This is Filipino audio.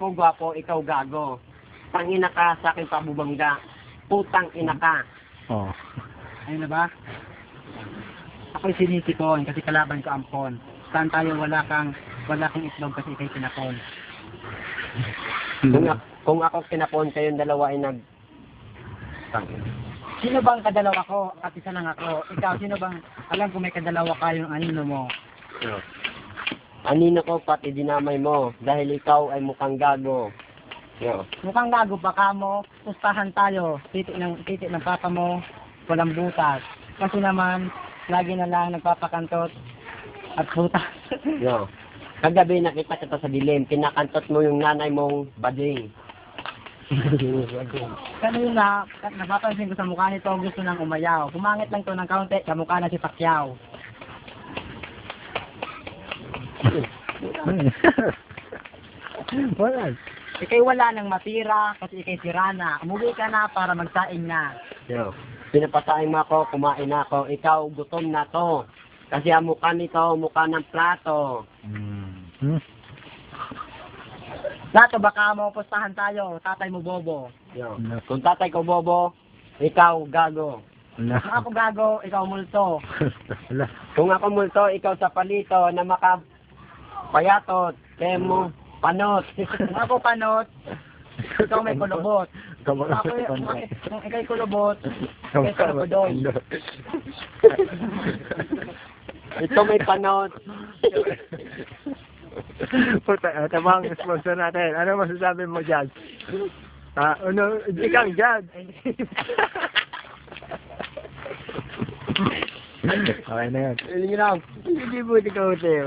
ako gwapo, ikaw gago. Tangina ka sa akin pabubangga. Putang ina ka. Oh. Ayun na ba? Ako'y sinisipon kasi kalaban ko ang pon. Saan tayo wala kang itlog kasi ikay pinapon. Kung ako kinapon, kayong dalawa ay nag... Sino bang kadalawa ko? At isa lang ako. Ikaw, sino bang alam kung may kadalawa kayong anino mo? Anino ko pati dinamay mo dahil ikaw ay mukhang gago. Yo. Mukhang gago pa ka mo. Pustahan tayo. Titik ng papa mo. Walang butas. Kasi naman, lagi na lang nagpapakantot at butas. Yo. Kagabi nakita kita sa dilim, pinakantot mo yung nanay mong bading. Kanina, napapansin ko sa mukha nito, gusto nang umayaw. Pumangit lang to ng kaunti, kamukha na si Pacquiao. Wala. Ikay wala nang matira kasi ikay sirana. Umuwi ka na para magsaing na. Yo. Pinapasaing mo ako, kumain na ako, ikaw gutom na to. Kasi ang mukha nito, mukha ng plato. Lato baka mo, pustahan tayo. Tatay mo bobo. Yo. Kung tatay ko bobo, ikaw gago. Wala. Kung ako gago, ikaw multo. Wala. Kung ako multo, ikaw sa palito na makapayatot, kaya mo panot. Kung ako panot, ikaw may kulubot. Kung ikay kulubot, ikay kulubodoy. Ito may panot. Puta, tabang sponsor natin. Ano masasabi mo dyan? Ikaw dyan. Okay na yun. Hindi lang. Hindi mo ikaw, Teo.